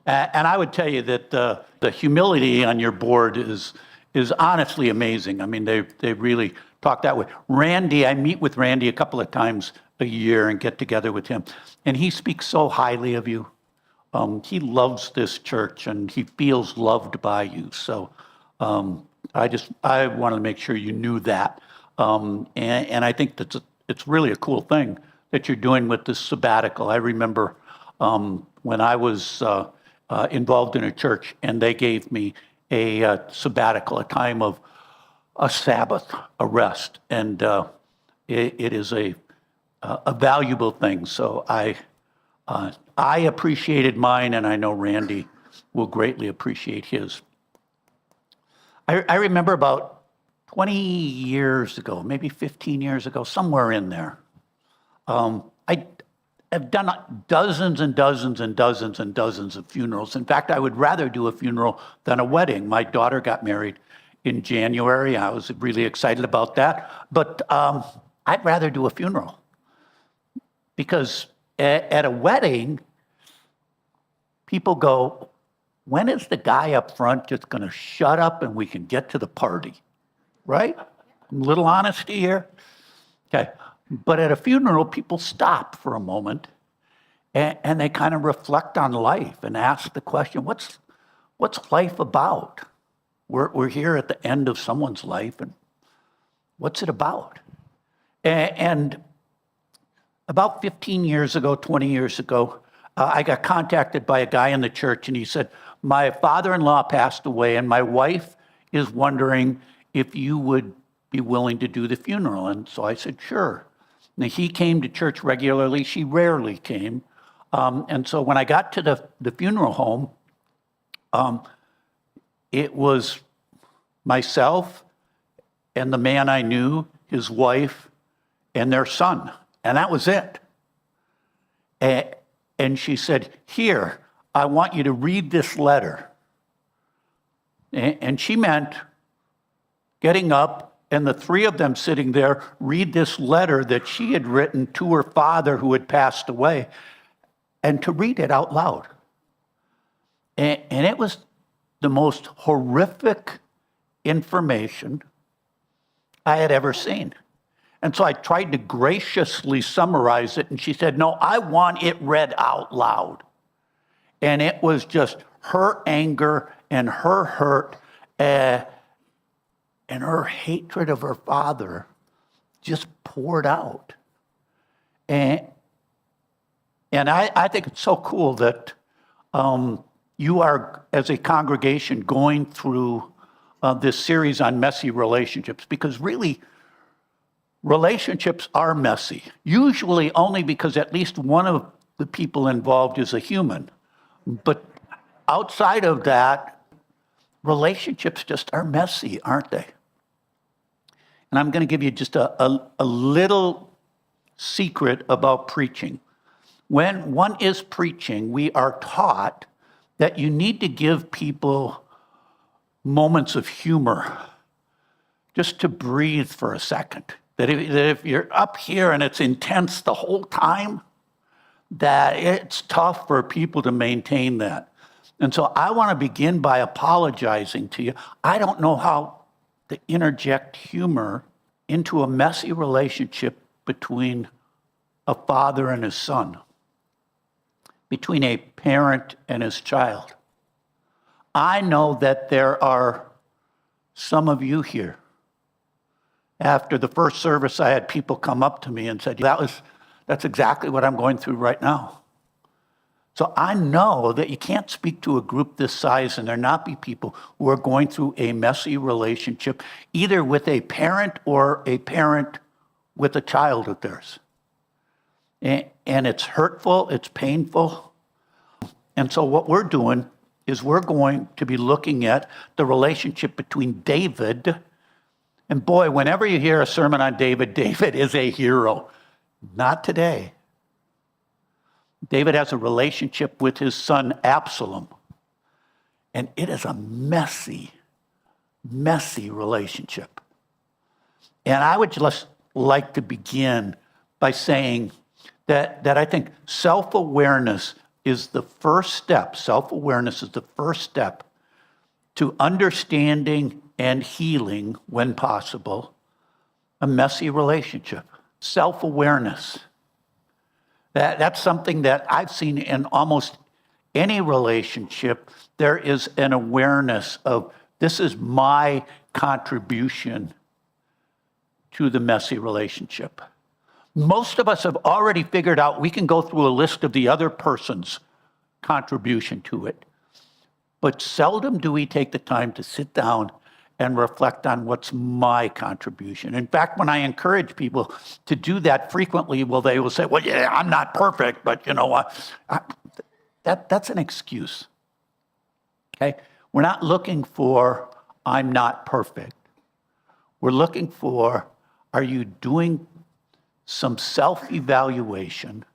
And I would tell you that the humility on your board is honestly amazing. I mean, they really talk that way. Randy, I meet with Randy a couple of times a year and get together with him, and he speaks so highly of you. He loves this church and he feels loved by you. So I wanted to make sure you knew that. And I think that it's really a cool thing that you're doing with this sabbatical. I remember when I was involved in a church and they gave me a sabbatical, a time of a Sabbath, a rest. And it is a valuable thing. So I appreciated mine, and I know Randy will greatly appreciate his. I remember about 20 years ago, maybe 15 years ago, somewhere in there, I've done dozens and dozens and dozens and dozens of funerals. In fact, I would rather do a funeral than a wedding. My daughter got married in January. I was really excited about that. But I'd rather do a funeral because at a wedding, people go, when is the guy up front just going to shut up and we can get to the party? Right? A little honesty here. Okay. But at a funeral, people stop for a moment and they kind of reflect on life and ask the question, what's life about? We're here at the end of someone's life, and what's it about? And about 15 years ago, 20 years ago, I got contacted by a guy in the church, and he said, my father-in-law passed away, and my wife is wondering if you would be willing to do the funeral. And so I said, sure. Now, he came to church regularly. She rarely came. And so when I got to the funeral home, it was myself and the man I knew, his wife, and their son. And that was it. And she said, here, I want you to read this letter. And she meant getting up and the three of them sitting there read this letter that she had written to her father who had passed away, and to read it out loud. And it was the most horrific information I had ever seen. And so I tried to graciously summarize it, and she said, no, I want it read out loud. And it was just her anger and her hurt and her hatred of her father just poured out. And I think it's so cool that you are, as a congregation, going through this series on messy relationships, because really, relationships are messy, usually only because at least one of the people involved is a human. But outside of that, relationships just are messy, aren't they? And I'm going to give you just a little secret about preaching. When one is preaching, we are taught that you need to give people moments of humor, just to breathe for a second. That if you're up here and it's intense the whole time, that it's tough for people to maintain that. And so I want to begin by apologizing to you. I don't know how to interject humor into a messy relationship between a father and his son, between a parent and his child. I know that there are some of you here. After the first service, I had people come up to me and said, that's exactly what I'm going through right now. So I know that you can't speak to a group this size and there not be people who are going through a messy relationship, either with a parent or a parent with a child of theirs. And it's hurtful, it's painful. And so what we're doing is we're going to be looking at the relationship between David, and boy, whenever you hear a sermon on David, David is a hero. Not today. David has a relationship with his son Absalom, and it is a messy, messy relationship. And I would just like to begin by saying that I think self-awareness is the first step. Self-awareness is the first step to understanding and healing, when possible, a messy relationship. Self-awareness. That's something that I've seen in almost any relationship. There is an awareness of, this is my contribution to the messy relationship. Most of us have already figured out we can go through a list of the other person's contribution to it. But seldom do we take the time to sit down and reflect on what's my contribution. In fact, when I encourage people to do that frequently, they will say, well, yeah, I'm not perfect, but you know what? That's an excuse, okay? We're not looking for, I'm not perfect. We're looking for, are you doing some self-evaluation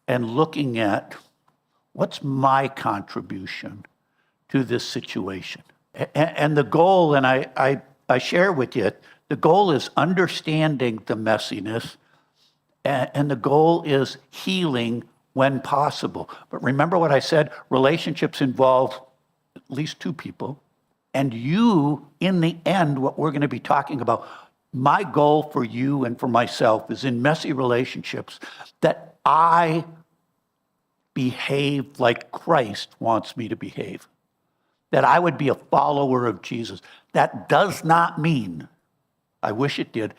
and looking at what's my contribution to this situation? And the goal, and I share with you, the goal is understanding the messiness, and the goal is healing when possible. But remember what I said, relationships involve at least two people, and you, in the end, what we're going to be talking about, my goal for you and for myself is in messy relationships that I behave like Christ wants me to behave, that I would be a follower of Jesus. That does not mean, I wish it did,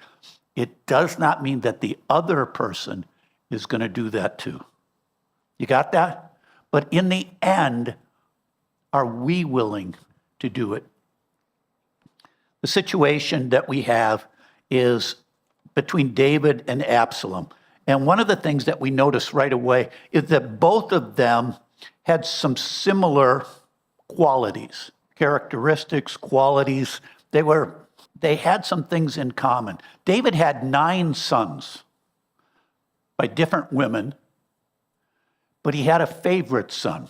it does not mean that the other person is going to do that too. You got that? But in the end, are we willing to do it? The situation that we have is between David and Absalom. And one of the things that we notice right away is that both of them had some similar qualities, characteristics, qualities. They had some things in common. David had 9 sons by different women, but he had a favorite son.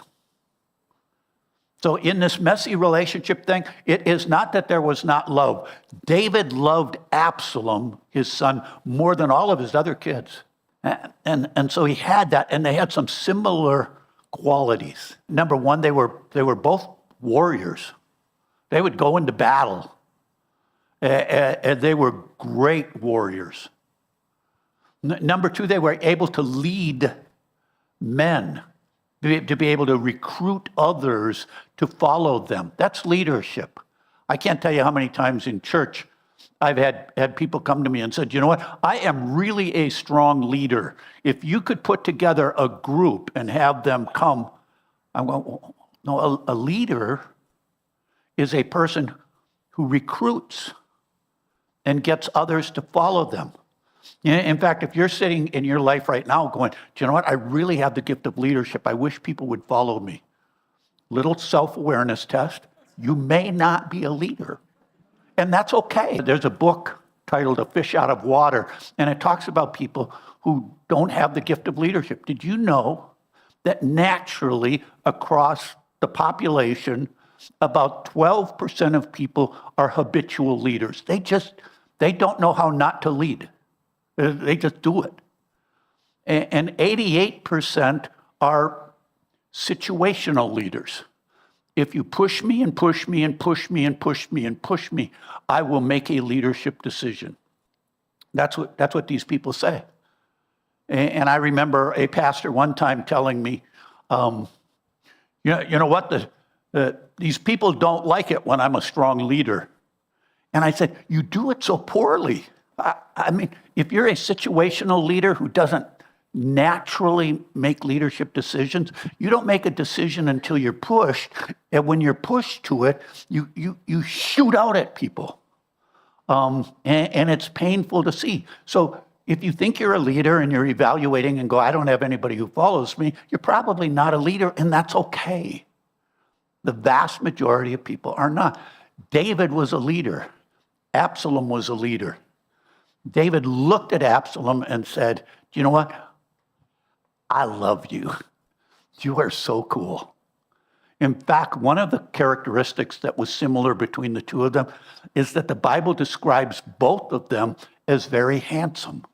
So in this messy relationship thing, it is not that there was not love. David loved Absalom, his son, more than all of his other kids. And so he had that, and they had some similar qualities. Number one, they were both warriors. They would go into battle, and they were great warriors. Number two, they were able to lead men, to be able to recruit others to follow them. That's leadership. I can't tell you how many times in church I've had people come to me and said, you know what, I am really a strong leader. If you could put together a group and have them come, I'm going, no, a leader is a person who recruits and gets others to follow them. In fact, if you're sitting in your life right now going, do you know what, I really have the gift of leadership. I wish people would follow me. Little self-awareness test. You may not be a leader. And that's okay. There's a book titled A Fish Out of Water, and it talks about people who don't have the gift of leadership. Did you know that naturally across the population, about 12% of people are habitual leaders? They don't know how not to lead. They just do it. And 88% are situational leaders. If you push me and push me and push me and push me and push me, I will make a leadership decision. That's what these people say. And I remember a pastor one time telling me, you know what, these people don't like it when I'm a strong leader. And I said, you do it so poorly. I mean, if you're a situational leader who doesn't naturally make leadership decisions, you don't make a decision until you're pushed. And when you're pushed to it, you shoot out at people. And it's painful to see. So if you think you're a leader and you're evaluating and go, I don't have anybody who follows me, you're probably not a leader, and that's okay. The vast majority of people are not. David was a leader. Absalom was a leader. David looked at Absalom and said, do you know what? I love you. You are so cool. In fact, one of the characteristics that was similar between the two of them is that the Bible describes both of them as very handsome.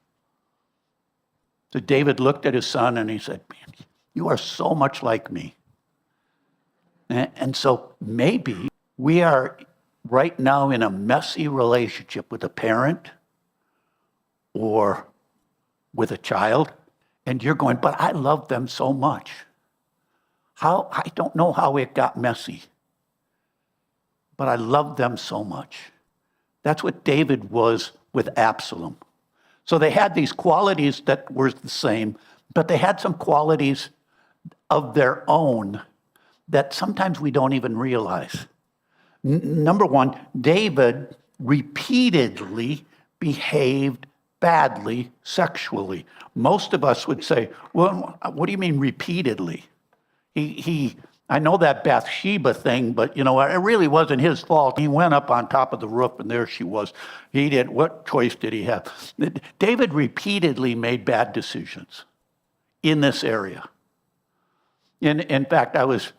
So David looked at his son and he said, man, You are so much like me. And so maybe we are right now in a messy relationship with a parent or with a child, and you're going, but I love them so much. I don't know how it got messy, but I love them so much. That's what David was with Absalom. So they had these qualities that were the same, but they had some qualities of their own that sometimes we don't even realize. Number one, David repeatedly behaved badly sexually. Most of us would say, well, what do you mean repeatedly? I know that Bathsheba thing, but it really wasn't his fault. He went up on top of the roof and there she was. What choice did he have? David repeatedly made bad decisions in this area. In fact, I was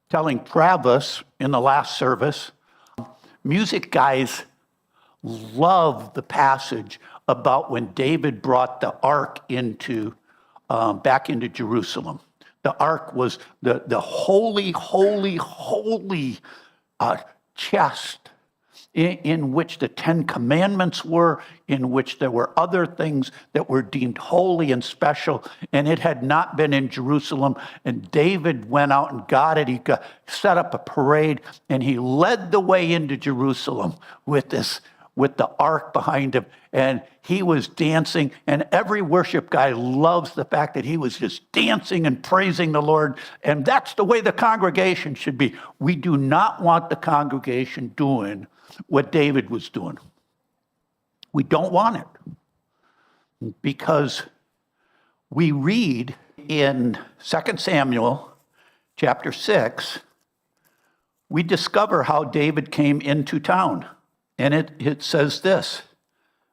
telling Travis in the last service, music guys love the passage about when David brought the ark back into Jerusalem. The ark was the holy, holy, holy chest in which the 10 Commandments were, in which there were other things that were deemed holy and special, and it had not been in Jerusalem. And David went out and got it. He set up a parade, and he led the way into Jerusalem with the ark behind him, and he was dancing, and every worship guy loves the fact that he was just dancing and praising the Lord, and that's the way the congregation should be. We do not want the congregation doing what David was doing. We don't want it, because we read in 2 Samuel chapter 6, we discover how David came into town. And it says this,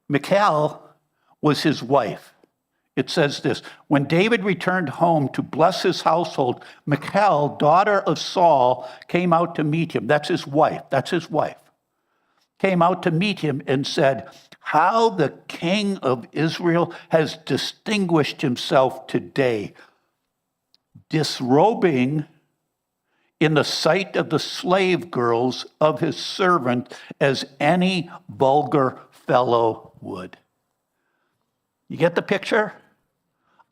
Michal was his wife. It says this, when David returned home to bless his household, Michal, daughter of Saul, came out to meet him. That's his wife. Came out to meet him and said, how the king of Israel has distinguished himself today, disrobing in the sight of the slave girls of his servant as any vulgar fellow would. You get the picture?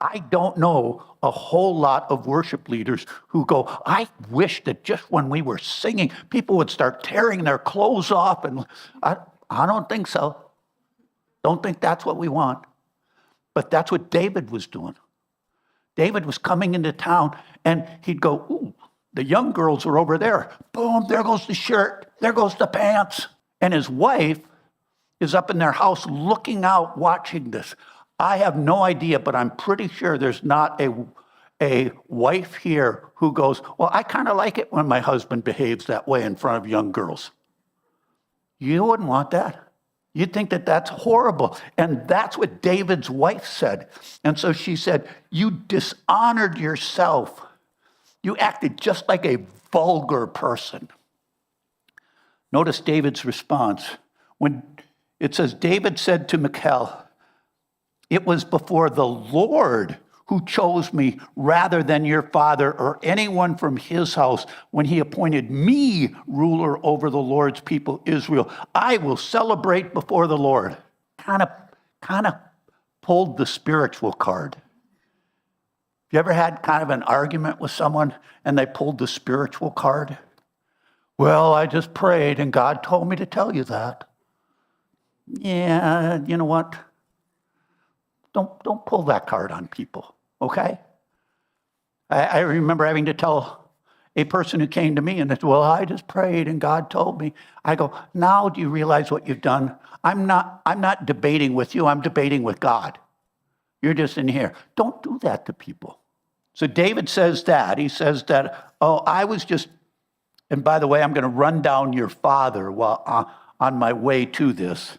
I don't know a whole lot of worship leaders who go, I wish that just when we were singing, people would start tearing their clothes off. And I don't think so. Don't think that's what we want. But that's what David was doing. David was coming into town and he'd go, ooh, the young girls are over there. Boom, there goes the shirt. There goes the pants. And his wife is up in their house looking out, watching this. I have no idea, but I'm pretty sure there's not a wife here who goes, well, I kind of like it when my husband behaves that way in front of young girls. You wouldn't want that. You'd think that that's horrible. And that's what David's wife said. And so she said, you dishonored yourself. You acted just like a vulgar person. Notice David's response. When it says, David said to Michal, it was before the Lord who chose me rather than your father or anyone from his house when he appointed me ruler over the Lord's people Israel. I will celebrate before the Lord. Kind of pulled the spiritual card. You ever had kind of an argument with someone and they pulled the spiritual card? Well, I just prayed and God told me to tell you that. Yeah, you know what? Don't pull that card on people, okay? I remember having to tell a person who came to me and said, well, I just prayed and God told me. I go, now do you realize what you've done? I'm not debating with you, I'm debating with God. You're just in here. Don't do that to people. So David says that. He says that, I was just, and by the way, I'm going to run down your father while on my way to this.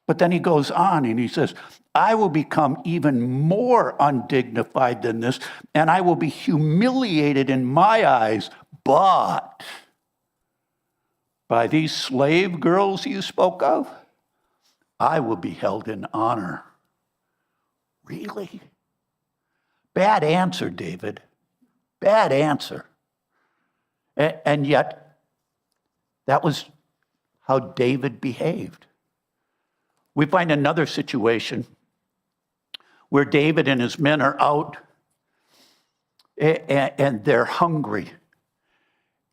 But then he goes on and he says, I will become even more undignified than this, and I will be humiliated in my eyes, but by these slave girls you spoke of, I will be held in honor. Really? Bad answer, David. Bad answer. And yet, that was how David behaved. We find another situation where David and his men are out and they're hungry.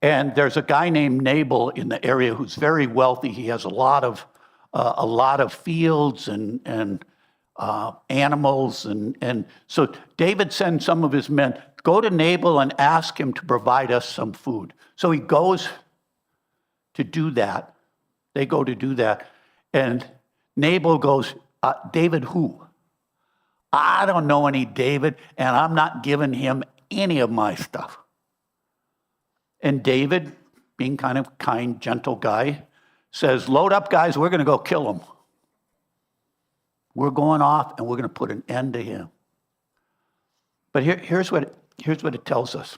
And there's a guy named Nabal in the area who's very wealthy. He has a lot of fields and animals. And so David sends some of his men, go to Nabal and ask him to provide us some food. So he goes to do that. They go to do that. And Nabal goes, David who? I don't know any David, and I'm not giving him any of my stuff. And David, being kind of kind, gentle guy, says, load up, guys, we're going to go kill him. We're going off, and we're going to put an end to him. But here's what it tells us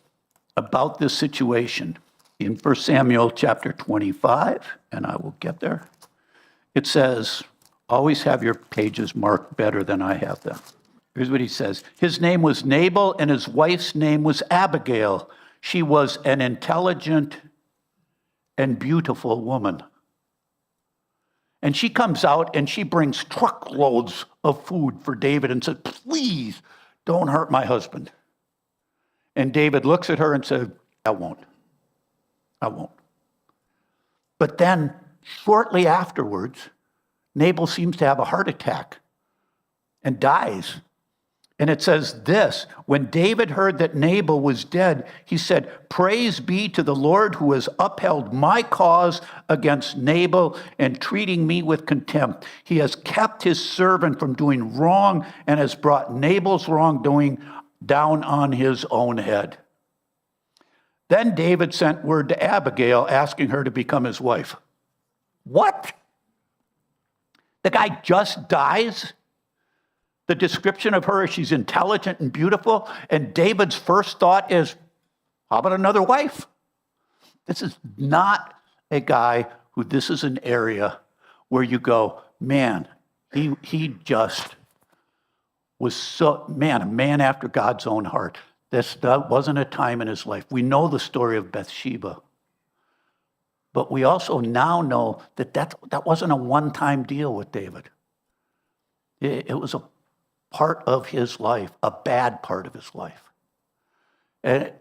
about this situation. In 1 Samuel chapter 25, and I will get there, it says, always have your pages marked better than I have them. Here's what he says. His name was Nabal, and his wife's name was Abigail. She was an intelligent and beautiful woman. And she comes out and she brings truckloads of food for David and said, please don't hurt my husband. And David looks at her and said, I won't. But then shortly afterwards, Nabal seems to have a heart attack and dies. And it says this, when David heard that Nabal was dead, he said, praise be to the Lord who has upheld my cause against Nabal and treating me with contempt. He has kept his servant from doing wrong and has brought Nabal's wrongdoing down on his own head. Then David sent word to Abigail asking her to become his wife. What? The guy just dies? The description of her is she's intelligent and beautiful, and David's first thought is, how about another wife? This is not a guy who, this is an area where you go, man, he just was a man after God's own heart. That wasn't a time in his life. We know the story of Bathsheba, but we also now know that wasn't a one-time deal with David. It was a part of his life, a bad part of his life. And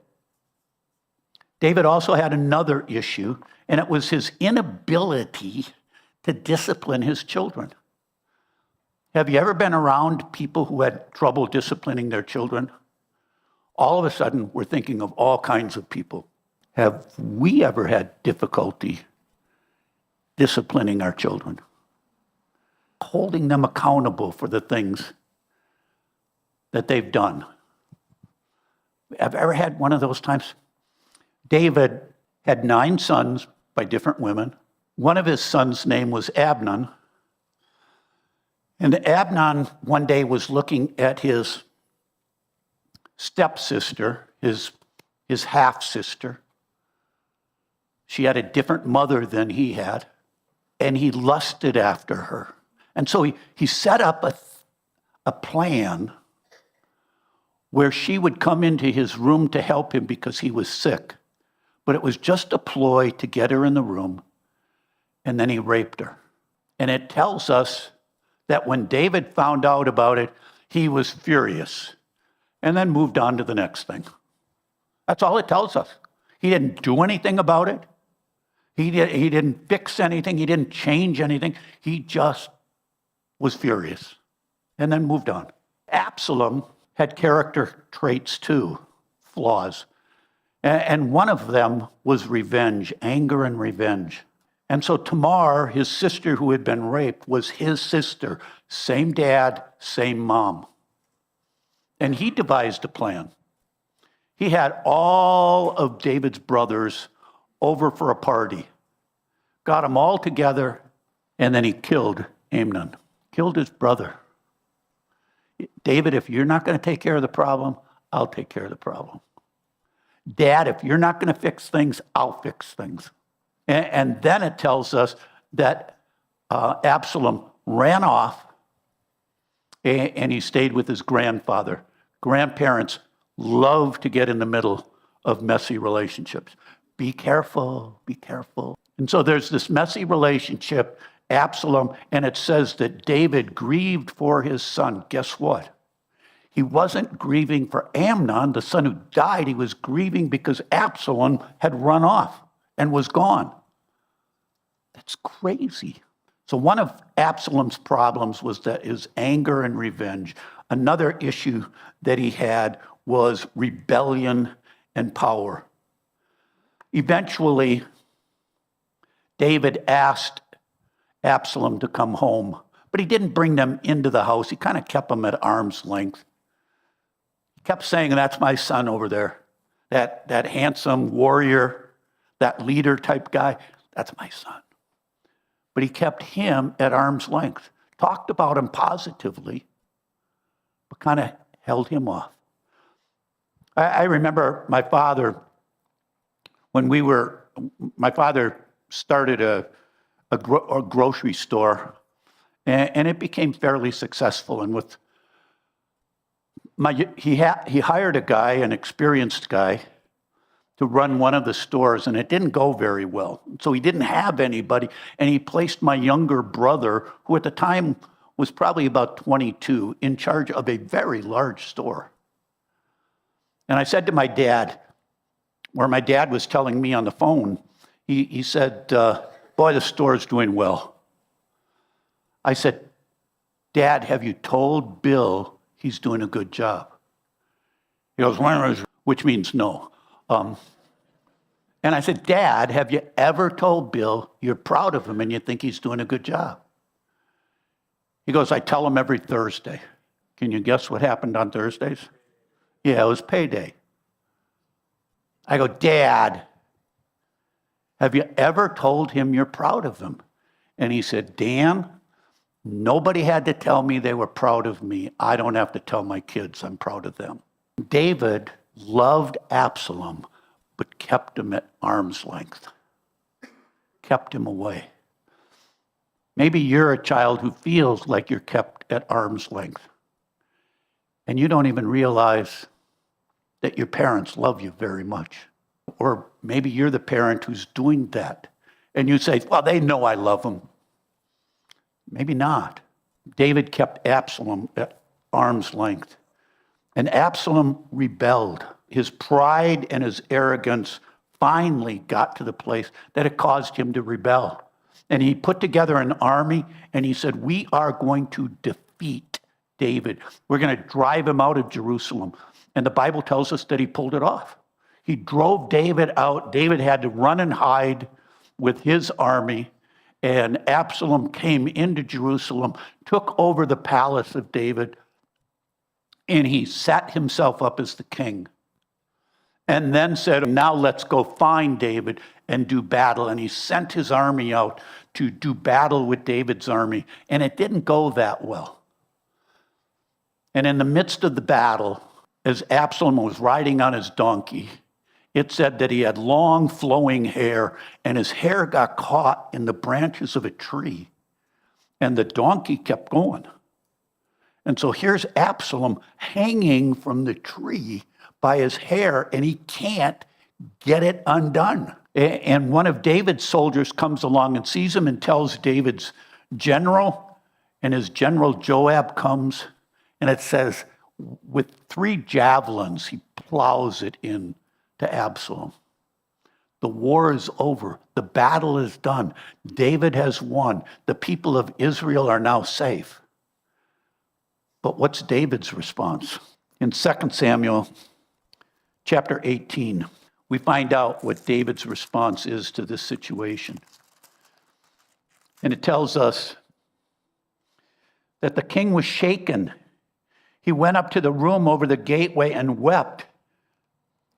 David also had another issue, and it was his inability to discipline his children. Have you ever been around people who had trouble disciplining their children? All of a sudden, we're thinking of all kinds of people. Have we ever had difficulty disciplining our children? Holding them accountable for the things that they've done. Have you ever had one of those times? David had 9 sons by different women. One of his sons' name was Amnon. And Amnon one day was looking at his stepsister, his half-sister. She had a different mother than he had, and he lusted after her. And so he set up a plan where she would come into his room to help him because he was sick. But it was just a ploy to get her in the room, and then he raped her. And it tells us that when David found out about it, he was furious and then moved on to the next thing. That's all it tells us. He didn't do anything about it. He didn't fix anything. He didn't change anything. He just was furious and then moved on. Absalom had character traits too, flaws. And one of them was revenge, anger and revenge. And so Tamar, his sister who had been raped, was his sister. Same dad, same mom. And he devised a plan. He had all of David's brothers over for a party, got them all together, and then he killed Amnon, killed his brother. David, if you're not going to take care of the problem, I'll take care of the problem. Dad, if you're not going to fix things, I'll fix things. And then it tells us that Absalom ran off and he stayed with his grandfather Grandparents love to get in the middle of messy relationships. Be careful, be careful. And so there's this messy relationship, Absalom, and it says that David grieved for his son. Guess what? He wasn't grieving for Amnon, the son who died. He was grieving because Absalom had run off and was gone. That's crazy. So one of Absalom's problems was that his anger and revenge. Another issue that he had was rebellion and power. Eventually, David asked Absalom to come home, but he didn't bring them into the house. He kind of kept them at arm's length. He kept saying, that's my son over there, that handsome warrior, that leader type guy, that's my son. But he kept him at arm's length, talked about him positively, but kind of held him off. I remember my father, my father started a grocery store, and it became fairly successful. And with he hired a guy, an experienced guy, to run one of the stores, and it didn't go very well. So he didn't have anybody, and he placed my younger brother, who at the time was probably about 22, in charge of a very large store. And I said to my dad, where my dad was telling me on the phone, he said, boy, the store's doing well. I said, Dad, have you told Bill he's doing a good job? He goes, which means no. And I said, Dad, have you ever told Bill you're proud of him and you think he's doing a good job? He goes, I tell him every Thursday. Can you guess what happened on Thursdays? Yeah, it was payday. I go, Dad, have you ever told him you're proud of him? And he said, Dan, nobody had to tell me they were proud of me. I don't have to tell my kids I'm proud of them. David loved Absalom, but kept him at arm's length, kept him away. Maybe you're a child who feels like you're kept at arm's length, and you don't even realize that your parents love you very much. Or maybe you're the parent who's doing that, and you say, well, they know I love them. Maybe not. David kept Absalom at arm's length, and Absalom rebelled. His pride and his arrogance finally got to the place that it caused him to rebel. And he put together an army, and he said, we are going to defeat David. We're going to drive him out of Jerusalem. And the Bible tells us that he pulled it off. He drove David out. David had to run and hide with his army. And Absalom came into Jerusalem, took over the palace of David, and he set himself up as the king. And then said, now let's go find David and do battle. And he sent his army out to do battle with David's army. And it didn't go that well. And in the midst of the battle, as Absalom was riding on his donkey, it said that he had long flowing hair, and his hair got caught in the branches of a tree. And the donkey kept going. And so here's Absalom hanging from the tree by his hair, and he can't get it undone. And one of David's soldiers comes along and sees him and tells David's general, and his general Joab comes, and it says, with 3 javelins, he plows it in to Absalom. The war is over. The battle is done. David has won. The people of Israel are now safe. But what's David's response? In 2 Samuel chapter 18, we find out what David's response is to this situation. And it tells us that the king was shaken. He went up to the room over the gateway and wept.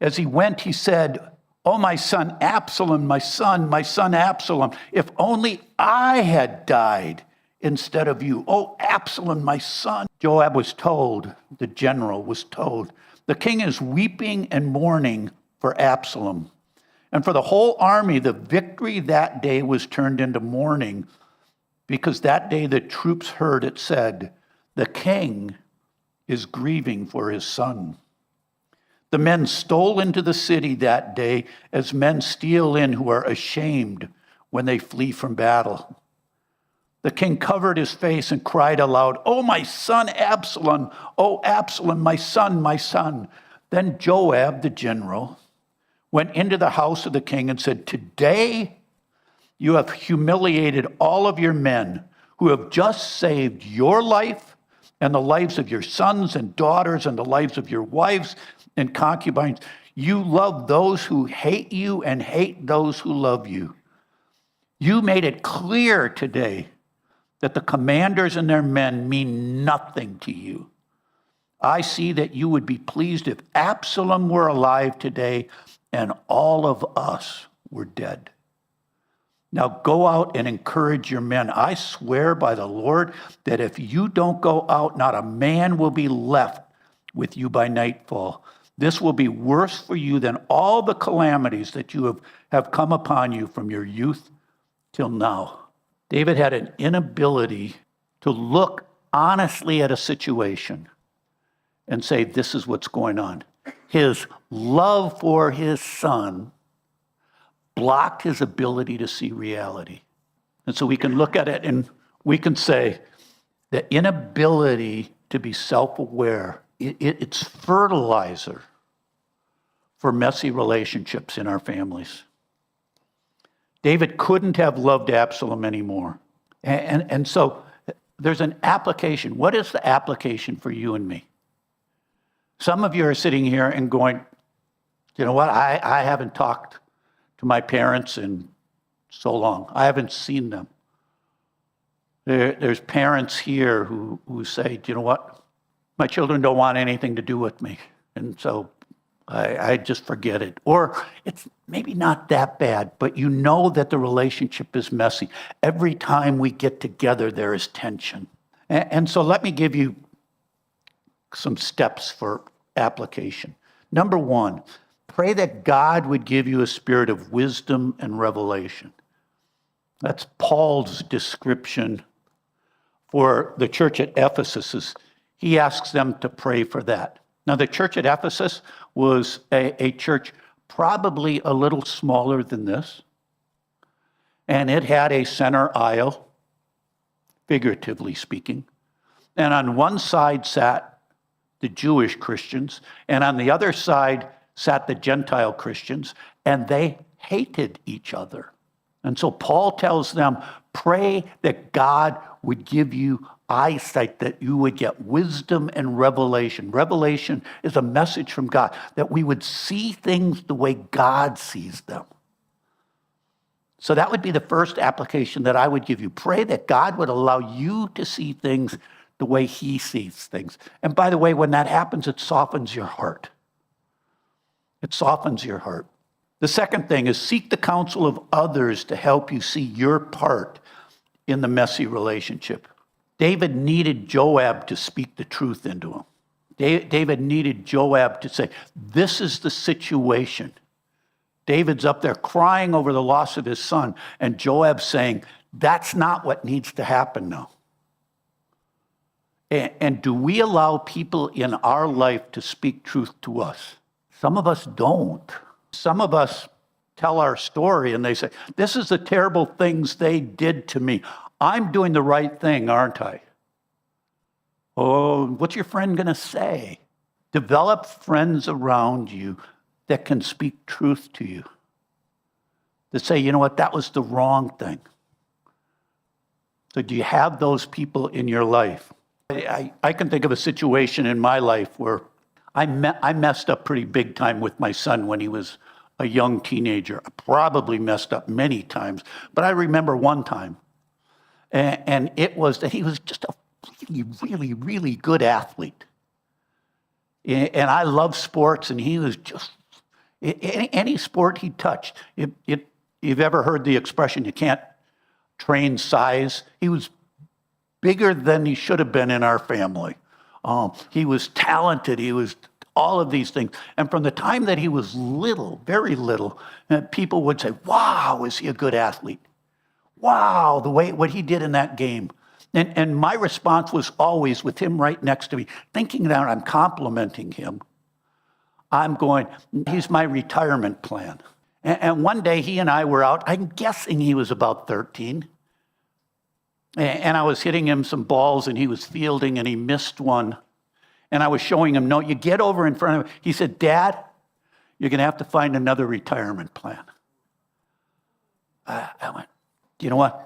As he went, he said, oh, my son Absalom, my son Absalom, if only I had died instead of you. Oh, Absalom, my son. Joab was told, the general was told, the king is weeping and mourning for Absalom. And for the whole army, the victory that day was turned into mourning, because that day the troops heard it said, the king is grieving for his son. The men stole into the city that day as men steal in who are ashamed when they flee from battle. The king covered his face and cried aloud, "Oh, my son Absalom! Oh, Absalom, my son, my son!" Then Joab, the general, went into the house of the king and said, "Today you have humiliated all of your men who have just saved your life and the lives of your sons and daughters and the lives of your wives and concubines. You love those who hate you and hate those who love you. You made it clear today that the commanders and their men mean nothing to you. I see that you would be pleased if Absalom were alive today and all of us were dead. Now go out and encourage your men. I swear by the Lord that if you don't go out, not a man will be left with you by nightfall. This will be worse for you than all the calamities that you have come upon you from your youth till now." David had an inability to look honestly at a situation and say, this is what's going on. His love for his son blocked his ability to see reality. And so we can look at it and we can say the inability to be self-aware, it's fertilizer for messy relationships in our families. David couldn't have loved Absalom anymore. And so there's an application. What is the application for you and me? Some of you are sitting here and going, you know what, I haven't talked to my parents in so long. I haven't seen them. There's parents here who say, you know what, my children don't want anything to do with me. And so I just forget it. Or it's maybe not that bad, but you know that the relationship is messy. Every time we get together, there is tension. And so let me give you some steps for application. Number one, pray that God would give you a spirit of wisdom and revelation. That's Paul's description for the church at Ephesus. He asks them to pray for that. Now, the church at Ephesus was a church probably a little smaller than this, and it had a center aisle, figuratively speaking, and on one side sat the Jewish Christians, and on the other side sat the Gentile Christians, and they hated each other. And so Paul tells them, pray that God would give you eyesight, that you would get wisdom and revelation. Revelation is a message from God, that we would see things the way God sees them. So that would be the first application that I would give you. Pray that God would allow you to see things the way he sees things. And by the way, when that happens, it softens your heart. It softens your heart. The second thing is seek the counsel of others to help you see your part in the messy relationship. David needed Joab to speak the truth into him. David needed Joab to say, this is the situation. David's up there crying over the loss of his son, and Joab's saying, that's not what needs to happen now. And do we allow people in our life to speak truth to us? Some of us don't. Some of us tell our story and they say, this is the terrible things they did to me. I'm doing the right thing, aren't I? Oh, what's your friend going to say? Develop friends around you that can speak truth to you. That say, you know what, that was the wrong thing. So do you have those people in your life? I can think of a situation in my life where I messed up pretty big time with my son when he was a young teenager. I probably messed up many times, but I remember one time. And it was that he was just a really, really, really good athlete. And I love sports, and he was just, any sport he touched. You've ever heard the expression, you can't train size? He was bigger than he should have been in our family. He was talented. He was all of these things. And from the time that he was little, very little, people would say, wow, is he a good athlete? Wow, what he did in that game. And my response was always, with him right next to me, thinking that I'm complimenting him, I'm going, he's my retirement plan. And one day he and I were out, I'm guessing he was about 13. And I was hitting him some balls and he was fielding and he missed one. And I was showing him, no, you get over in front of him. He said, Dad, you're going to have to find another retirement plan. I went, you know what?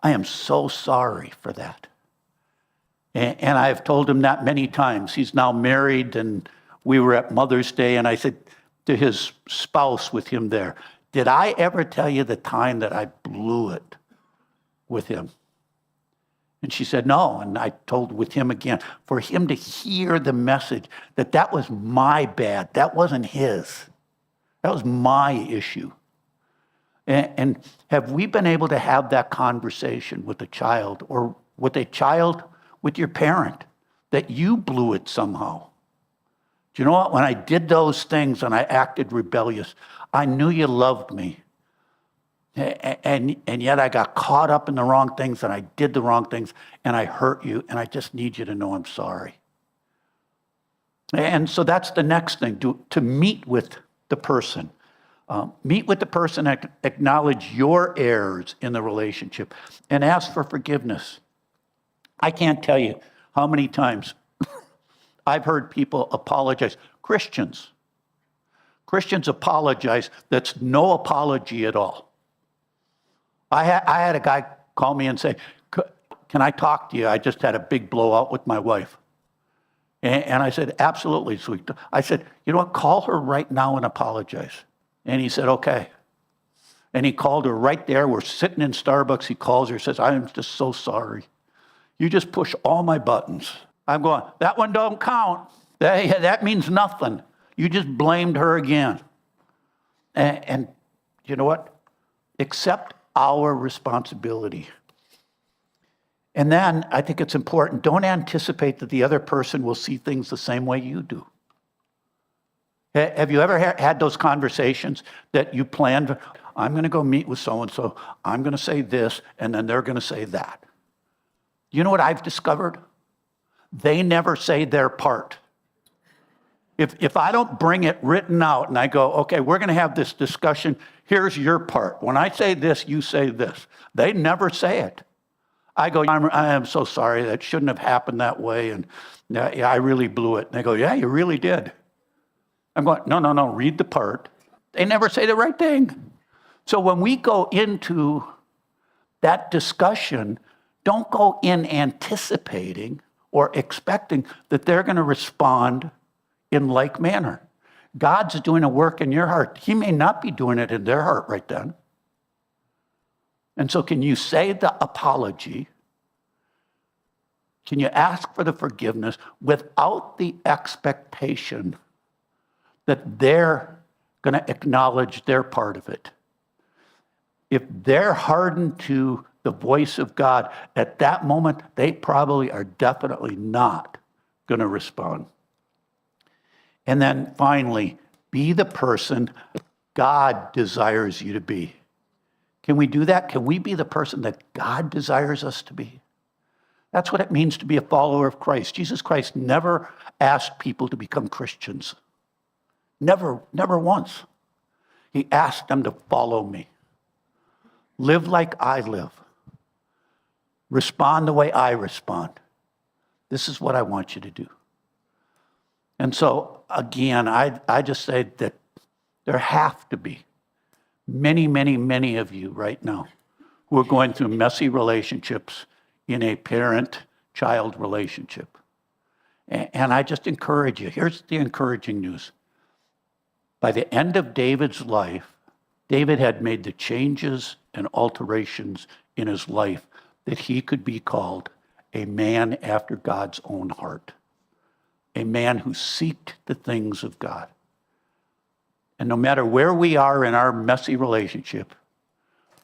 I am so sorry for that. And I've told him that many times. He's now married, and we were at Mother's Day, and I said to his spouse with him there, did I ever tell you the time that I blew it with him? And she said, no. And I told with him again, for him to hear the message that that was my bad. That wasn't his. That was my issue. And have we been able to have that conversation with a child, or with a child with your parent, that you blew it somehow? Do you know what? When I did those things and I acted rebellious, I knew you loved me. And yet I got caught up in the wrong things and I did the wrong things and I hurt you, and I just need you to know I'm sorry. And so that's the next thing, to meet with the person. Meet with the person, acknowledge your errors in the relationship, and ask for forgiveness. I can't tell you how many times I've heard people apologize. Christians apologize. That's no apology at all. I had a guy call me and say, can I talk to you? I just had a big blowout with my wife. And I said, absolutely, sweet. I said, you know what? Call her right now and apologize. And he said, okay. And he called her right there. We're sitting in Starbucks. He calls her, says, I am just so sorry. You just push all my buttons. I'm going, that one don't count. That means nothing. You just blamed her again. And you know what? Accept our responsibility. And then I think it's important, don't anticipate that the other person will see things the same way you do. Have you ever had those conversations that you planned? I'm going to go meet with so-and-so. I'm going to say this, and then they're going to say that. You know what I've discovered? They never say their part. If I don't bring it written out and I go, okay, we're going to have this discussion, here's your part. When I say this, you say this. They never say it. I go, I am so sorry. That shouldn't have happened that way. And yeah, I really blew it. And they go, yeah, you really did. I'm going, no, read the part. They never say the right thing. So when we go into that discussion, don't go in anticipating or expecting that they're going to respond in like manner. God's doing a work in your heart. He may not be doing it in their heart right then. And so can you say the apology? Can you ask for the forgiveness without the expectation that they're going to acknowledge their part of it? If they're hardened to the voice of God, at that moment, they probably are definitely not going to respond. And then finally, be the person God desires you to be. Can we do that? Can we be the person that God desires us to be? That's what it means to be a follower of Christ. Jesus Christ never asked people to become Christians. Never once. He asked them to follow me. Live like I live. Respond the way I respond. This is what I want you to do. And so, again, I just say that there have to be many of you right now who are going through messy relationships in a parent-child relationship. And I just encourage you. Here's the encouraging news. By the end of David's life, David had made the changes and alterations in his life that he could be called a man after God's own heart, a man who seeked the things of God. And no matter where we are in our messy relationship,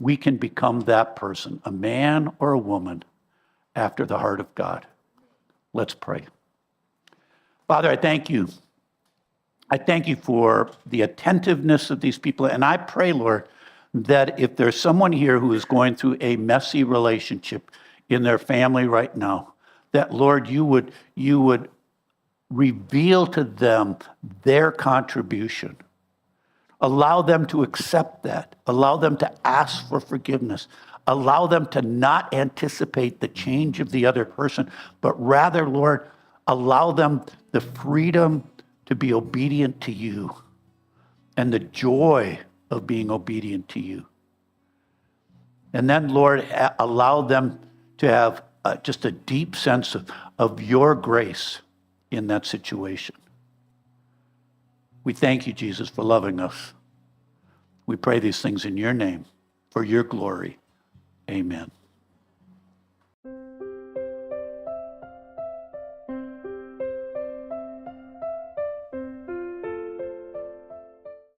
we can become that person, a man or a woman after the heart of God. Let's pray. Father, I thank you. I thank you for the attentiveness of these people. And I pray, Lord, that if there's someone here who is going through a messy relationship in their family right now. That, Lord, you would reveal to them their contribution. Allow them to accept that. Allow them to ask for forgiveness. Allow them to not anticipate the change of the other person, but rather, Lord, allow them the freedom to be obedient to you and the joy of being obedient to you. And then, Lord, allow them to have just a deep sense of your grace in that situation. We thank you, Jesus, for loving us. We pray these things in your name, for your glory. Amen.